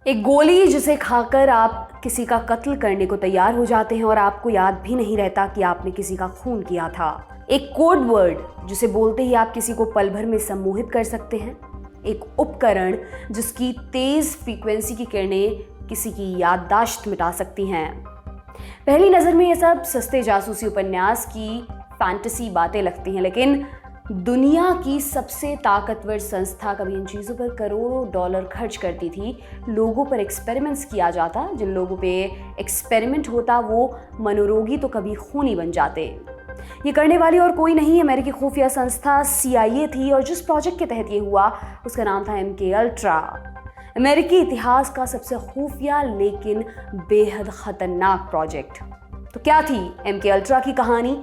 एक गोली जिसे खाकर आप किसी का कत्ल करने को तैयार हो जाते हैं और आपको याद भी नहीं रहता कि आपने किसी का खून किया था। एक कोड वर्ड जिसे बोलते ही आप किसी को पल भर में सम्मोहित कर सकते हैं। एक उपकरण जिसकी तेज फ्रीक्वेंसी की किरणें किसी की याददाश्त मिटा सकती हैं। पहली नज़र में ये सब सस्ते जासूसी उपन्यास की फैंटेसी बातें लगती हैं, लेकिन दुनिया की सबसे ताकतवर संस्था कभी इन चीज़ों पर करोड़ों डॉलर खर्च करती थी। लोगों पर एक्सपेरिमेंट्स किया जाता, जिन लोगों पे एक्सपेरिमेंट होता वो मनोरोगी तो कभी खूनी बन जाते। ये करने वाली और कोई नहीं, अमेरिकी खुफिया संस्था CIA थी, और जिस प्रोजेक्ट के तहत ये हुआ उसका नाम था MK अल्ट्रा। अमेरिकी इतिहास का सबसे खुफिया लेकिन बेहद खतरनाक प्रोजेक्ट। तो क्या थी MK अल्ट्रा की कहानी?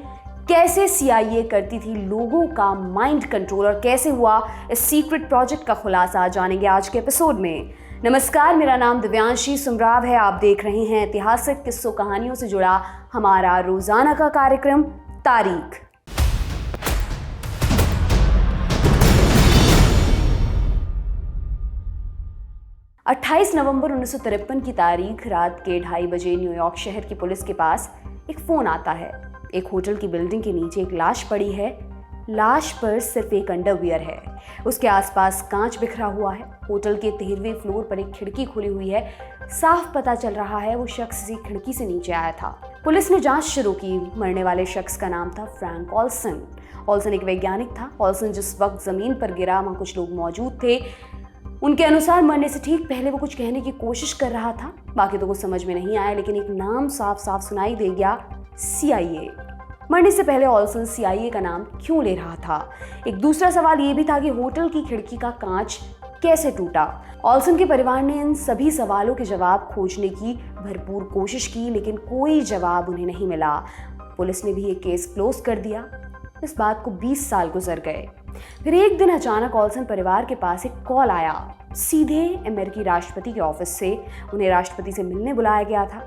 कैसे CIA करती थी लोगों का माइंड कंट्रोल, और कैसे हुआ इस सीक्रेट प्रोजेक्ट का खुलासा, जानेंगे आज के एपिसोड में। नमस्कार, मेरा नाम दिव्यांशी सुमराव है। आप देख रहे हैं ऐतिहासिक किस्सों कहानियों से जुड़ा हमारा रोजाना का कार्यक्रम तारीख। नवंबर 1953 की तारीख रात के 2:30 बजे न्यूयॉर्क शहर की पुलिस के पास एक फोन आता है। एक होटल की बिल्डिंग के नीचे एक लाश पड़ी है। लाश पर सिर्फ एक अंडरवियर है। उसके आसपास कांच बिखरा हुआ है। होटल के 13वें फ्लोर पर एक खिड़की खुली हुई है। साफ पता चल रहा है वो शख्स इसी खिड़की से नीचे आया था। पुलिस ने जांच शुरू की। मरने वाले शख्स का नाम था फ्रैंक ऑल्सन। ऑल्सन एक वैज्ञानिक था। ऑल्सन जिस वक्त जमीन पर गिरा वहां कुछ लोग मौजूद थे। उनके अनुसार मरने से ठीक पहले वो कुछ कहने की कोशिश कर रहा था। बाकी तो कुछ समझ में नहीं आया, लेकिन एक नाम साफ साफ सुनाई दे गया, CIA। मरने से पहले ऑल्सन CIA का नाम क्यों ले रहा था? एक दूसरा सवाल ये भी था कि होटल की खिड़की का कांच कैसे टूटा? ऑल्सन के परिवार ने इन सभी सवालों के जवाब खोजने की भरपूर कोशिश की, लेकिन कोई जवाब उन्हें नहीं मिला। पुलिस ने भी ये केस क्लोज कर दिया। इस बात को 20 साल गुजर गए। फिर एक दिन अचानक ऑल्सन परिवार के पास एक कॉल आया, सीधे अमेरिकी राष्ट्रपति के ऑफिस से। उन्हें राष्ट्रपति से मिलने बुलाया गया था।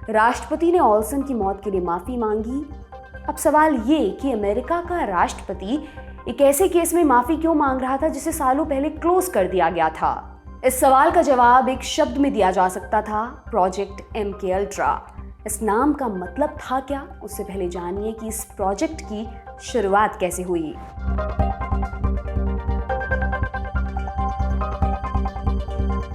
राष्ट्रपति ने ऑल्सन की मौत के लिए माफी मांगी। अब सवाल ये कि अमेरिका का राष्ट्रपति एक ऐसे केस में माफी क्यों मांग रहा था जिसे सालों पहले क्लोज कर दिया गया था? इस सवाल का जवाब एक शब्द में दिया जा सकता था, प्रोजेक्ट MK अल्ट्रा। इस नाम का मतलब था क्या? उससे पहले जानिए कि इस प्रोजेक्ट की शुरुआत कैसे हुई।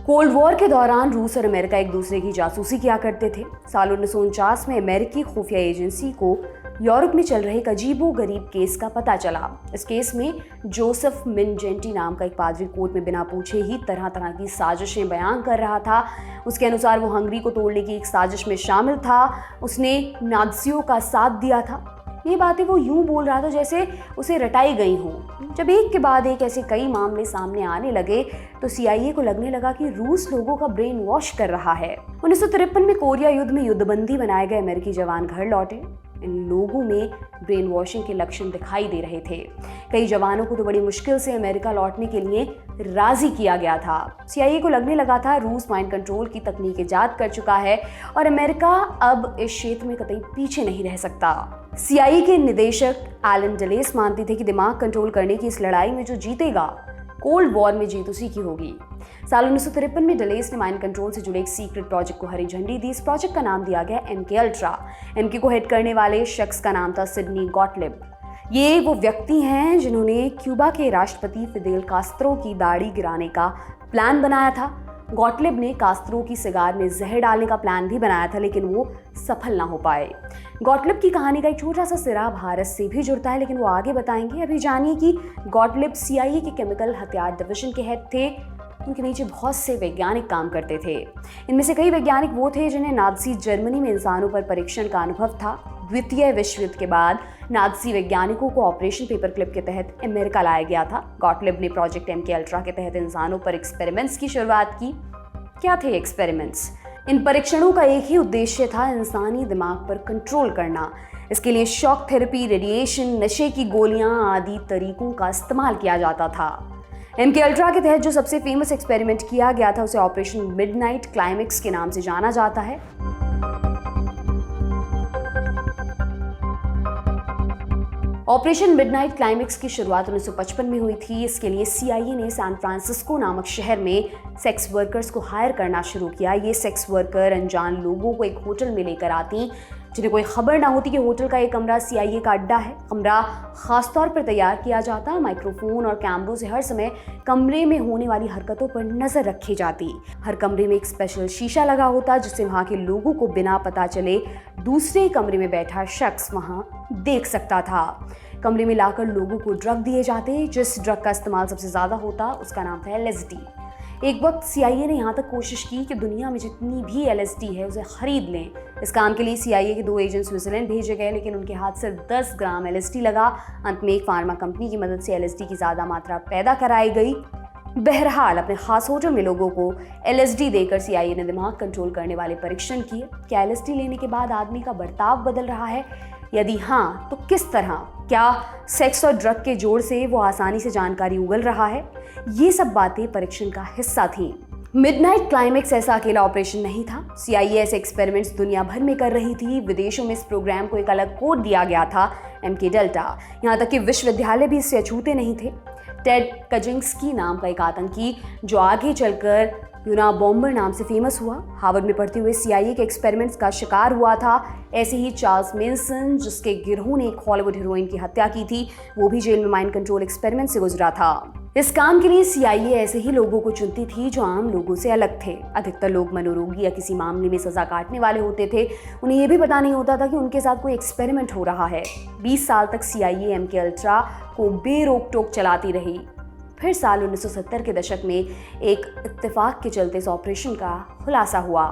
कोल्ड वॉर के दौरान रूस और अमेरिका एक दूसरे की जासूसी किया करते थे। साल 1949 में अमेरिकी खुफिया एजेंसी को यूरोप में चल रहे एक अजीबोगरीब केस का पता चला। इस केस में जोसेफ मिनजेंटी नाम का एक पादरी कोर्ट में बिना पूछे ही तरह तरह की साजिशें बयान कर रहा था। उसके अनुसार वो हंगरी को तोड़ने की एक साजिश में शामिल था। उसने नाज़ियों का साथ दिया था। ये बातें वो यूं बोल रहा था जैसे उसे रटाई गई हों। जब एक के बाद एक ऐसे कई मामले सामने आने लगे तो CIA को लगने लगा कि रूस लोगों का ब्रेन वॉश कर रहा है। 1953 में कोरिया युद्ध में युद्धबंदी बनाए गए अमेरिकी जवान घर लौटे। इन लोगों में ब्रेन वॉशिंग के लक्षण दिखाई दे रहे थे। कई जवानों को तो बड़ी मुश्किल से अमेरिका लौटने के लिए राजी किया गया था। CIA को लगने लगा था रूस माइंड कंट्रोल की तकनीक ईजाद कर चुका है और अमेरिका अब इस क्षेत्र में कतई पीछे नहीं रह सकता। CIA के निदेशक एलन डलेस मानते थे कि दिमाग कंट्रोल करने की इस लड़ाई में जो जीतेगा, कोल्ड वॉर में जीत उसी की होगी। साल 1953 में डलेस ने माइंड कंट्रोल से जुड़े एक सीक्रेट प्रोजेक्ट को हरी झंडी दी। इस प्रोजेक्ट का नाम दिया गया MK अल्ट्रा। MK को हेड करने वाले शख्स का नाम था सिडनी गॉटलिब। ये वो व्यक्ति हैं जिन्होंने क्यूबा के राष्ट्रपति फिदेल कास्त्रो की दाढ़ी गिराने का प्लान बनाया था। गॉटलिब ने कास्त्रो की सिगार में जहर डालने का प्लान भी बनाया था, लेकिन वो सफल ना हो पाए। गॉटलिब की कहानी का एक छोटा सा सिरा भारत से भी जुड़ता है, लेकिन वो आगे बताएंगे। अभी जानिए कि गॉटलिब CIA के केमिकल हथियार डिवीजन के हेड थे। उनके नीचे बहुत से वैज्ञानिक काम करते थे। इनमें से कई वैज्ञानिक वो थे जिन्हें नाज़ी जर्मनी में इंसानों पर परीक्षण का अनुभव था। द्वितीय विश्व युद्ध के बाद नाज़ी वैज्ञानिकों को ऑपरेशन पेपरक्लिप के तहत अमेरिका लाया गया था। गॉटलिब ने प्रोजेक्ट MK अल्ट्रा के तहत इंसानों पर एक्सपेरिमेंट्स की शुरुआत की। क्या थे एक्सपेरिमेंट्स? इन परीक्षणों का एक ही उद्देश्य था, इंसानी दिमाग पर कंट्रोल करना। इसके लिए शॉक थेरेपी, रेडिएशन, नशे की गोलियां आदि तरीकों का इस्तेमाल किया जाता था। MK अल्ट्रा के तहत जो सबसे फेमस एक्सपेरिमेंट किया गया था उसे ऑपरेशन मिडनाइट क्लाइमेक्स के नाम से जाना जाता है। ऑपरेशन मिडनाइट क्लाइमेक्स की शुरुआत 1955 में हुई थी। इसके लिए CIA ने सैन फ्रांसिस्को नामक शहर में सेक्स वर्कर्स को हायर करना शुरू किया। ये सेक्स वर्कर अनजान लोगों को एक होटल में लेकर आती, जिन्हें कोई खबर ना होती कि होटल का एक कमरा CIA का अड्डा है। कमरा खास तौर पर तैयार किया जाता, माइक्रोफोन और कैमरों से हर समय कमरे में होने वाली हरकतों पर नजर रखी जाती। हर कमरे में एक स्पेशल शीशा लगा होता, जिससे वहां के लोगों को बिना पता चले दूसरे कमरे में बैठा शख्स वहां देख सकता था। कमरे में लाकर लोगों को ड्रग दिए जाते। जिस ड्रग का इस्तेमाल सबसे ज्यादा होता उसका नाम था LSD। एक वक्त CIA ने यहाँ तक कोशिश की कि दुनिया में जितनी भी LSD है उसे खरीद लें। इस काम के लिए CIA के 2 एजेंट स्विट्जरलैंड भेजे गए, लेकिन उनके हाथ सिर्फ 10 ग्राम LSD लगा। अंत में एक फार्मा कंपनी की मदद से LSD की ज़्यादा मात्रा पैदा कराई गई। बहरहाल अपने खास होटल में लोगों को LSD देकर CIA ने दिमाग कंट्रोल करने वाले परीक्षण किए। क्या LSD लेने के बाद आदमी का बर्ताव बदल रहा है? यदि हाँ, तो किस तरह? क्या सेक्स और ड्रग के जोड़ से वो आसानी से जानकारी उगल रहा है? ये सब बातें परीक्षण का हिस्सा थीं। मिडनाइट क्लाइमेक्स ऐसा अकेला ऑपरेशन नहीं था। CIA ऐसे एक्सपेरिमेंट्स दुनिया भर में कर रही थी। विदेशों में इस प्रोग्राम को एक अलग कोड दिया गया था, MK डेल्टा। यहाँ तक कि विश्वविद्यालय भी इससे अछूते नहीं थे। टेड कजिंस्की नाम का एक आतंकी, जो आगे चलकर यूनाबॉम्बर नाम से फेमस हुआ, हार्वर्ड में पढ़ते हुए CIA के एक्सपेरिमेंट्स का शिकार हुआ था। ऐसे ही चार्ल्स मेंसन, जिसके गिरोह ने एक हॉलीवुड हीरोइन की हत्या की थी, वो भी जेल में माइंड कंट्रोल एक्सपेरिमेंट से गुजरा था। इस काम के लिए CIA ऐसे ही लोगों को चुनती थी जो आम लोगों से अलग थे। अधिकतर लोग मनोरोगी या किसी मामले में सजा काटने वाले होते थे। उन्हें यह भी पता नहीं होता था कि उनके साथ कोई एक्सपेरिमेंट हो रहा है। 20 साल तक CIA MK अल्ट्रा को बेरोक टोक चलाती रही। फिर साल 1970 के दशक में एक इत्तेफाक के चलते इस ऑपरेशन का खुलासा हुआ।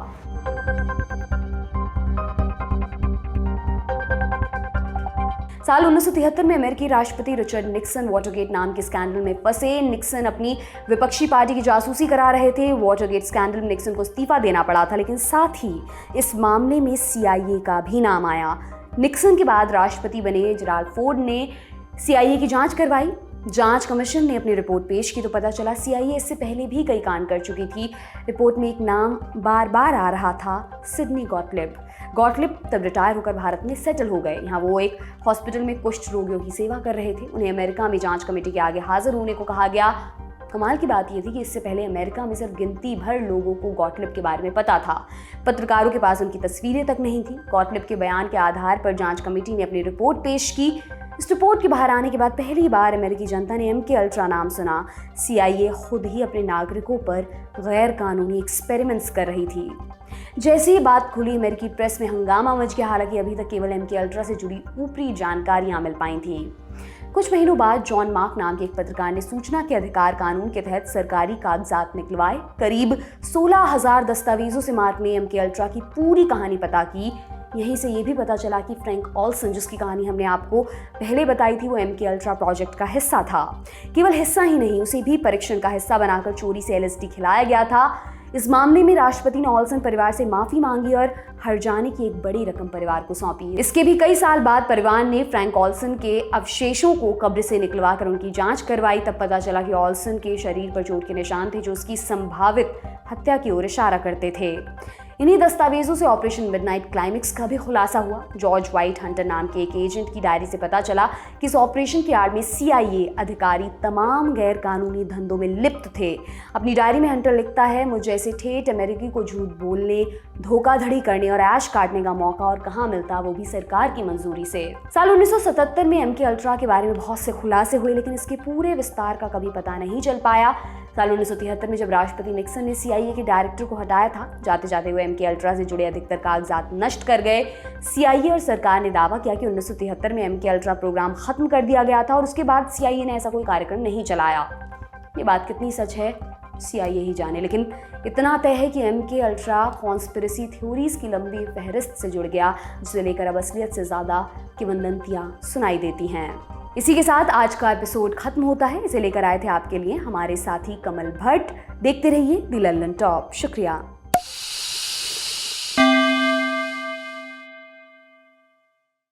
साल 1973 में अमेरिकी राष्ट्रपति रिचर्ड निक्सन वाटरगेट नाम के स्कैंडल में फंसे। निक्सन अपनी विपक्षी पार्टी की जासूसी करा रहे थे। वाटरगेट स्कैंडल में निक्सन को इस्तीफा देना पड़ा था, लेकिन साथ ही इस मामले में CIA का भी नाम आया। निक्सन के बाद राष्ट्रपति बने जेराल्ड फोर्ड ने CIA की जांच करवाई। जांच कमीशन ने अपनी रिपोर्ट पेश की तो पता चला CIA इससे पहले भी कई कांड कर चुकी थी। रिपोर्ट में एक नाम बार बार आ रहा था, सिडनी गॉटलिब। गॉटलिब तब रिटायर होकर भारत में सेटल हो गए। यहाँ वो एक हॉस्पिटल में कुष्ठ रोगियों की सेवा कर रहे थे। उन्हें अमेरिका में जांच कमेटी के आगे हाजिर होने को कहा गया। कमाल की बात यह थी कि इससे पहले अमेरिका में सिर्फ गिनती भर लोगों को गॉटलिब के बारे में पता था। पत्रकारों के पास उनकी तस्वीरें तक नहीं थी। गॉटलिब के बयान के आधार पर जांच कमेटी ने अपनी रिपोर्ट पेश की। इस रिपोर्ट के बाहर आने के बाद पहली बार अमेरिकी जनता ने MK अल्ट्रा नाम सुना। CIA खुद ही अपने नागरिकों पर गैर कानूनी एक्सपेरिमेंट्स कर रही थी। जैसे ही बात खुली, अमेरिकी प्रेस में हंगामा मच गया। हालांकि अभी तक केवल MK अल्ट्रा से जुड़ी ऊपरी जानकारियां मिल पाई थी। कुछ महीनों बाद जॉन मार्क नाम के एक पत्रकार ने सूचना के अधिकार कानून के तहत सरकारी कागजात निकलवाए। करीब 16,000 दस्तावेजों से मार्क ने MK अल्ट्रा की पूरी कहानी पता की। यहीं से ये भी पता चला कि फ्रैंक ऑल्सन, जिसकी कहानी हमने आपको पहले बताई थी, वो MK अल्ट्रा प्रोजेक्ट का हिस्सा था। केवल हिस्सा ही नहीं, उसे भी परीक्षण का हिस्सा बनाकर चोरी से LSD खिलाया गया था। इस मामले में राष्ट्रपति ने ऑल्सन परिवार से माफी मांगी और हर्जाने की एक बड़ी रकम परिवार को सौंपी। इसके भी कई साल बाद परिवार ने फ्रैंक ऑल्सन के अवशेषों को कब्र से निकलवाकर उनकी जांच करवाई। तब पता चला कि ऑल्सन के शरीर पर चोट के निशान थे, जो उसकी संभावित हत्या की ओर इशारा करते थे। इन्हीं दस्तावेजों से ऑपरेशन मिडनाइट क्लाइमेक्स का भी खुलासा हुआ। जॉर्ज वाइट हंटर नाम के एक एजेंट की डायरी से पता चला कि इस ऑपरेशन की आड़ में CIA अधिकारी तमाम गैर कानूनी धंधों में लिप्त थे। अपनी डायरी में हंटर लिखता है, मुझ जैसे ठेठ अमेरिकी को झूठ बोलने, धोखाधड़ी करने और ऐश काटने का मौका और कहाँ मिलता, वो भी सरकार की मंजूरी से। साल 1977 में MK अल्ट्रा के बारे में बहुत से खुलासे हुए, लेकिन इसके पूरे विस्तार का कभी पता नहीं चल पाया। साल 1973 में जब राष्ट्रपति निक्सन ने CIA के डायरेक्टर को हटाया था, जाते जाते वो MK अल्ट्रा से जुड़े अधिकतर कागजात नष्ट कर गए। CIA और सरकार ने दावा किया कि 1973 में MK अल्ट्रा प्रोग्राम खत्म कर दिया गया था और उसके बाद CIA ने ऐसा कोई कार्यक्रम नहीं चलाया। ये बात कितनी सच है CIA ही जाने, लेकिन इतना तय है कि MK अल्ट्रा कॉन्स्पिरेसी थ्योरीज की लंबी फहरिस्त से जुड़ गया, जिसे लेकर अब असलियत से ज्यादा किंवदंतियां सुनाई देती हैं। इसी के साथ आज का एपिसोड खत्म होता है। इसे लेकर आए थे आपके लिए हमारे साथी कमल भट्ट। देखते रहिए द लंदन टॉप। शुक्रिया।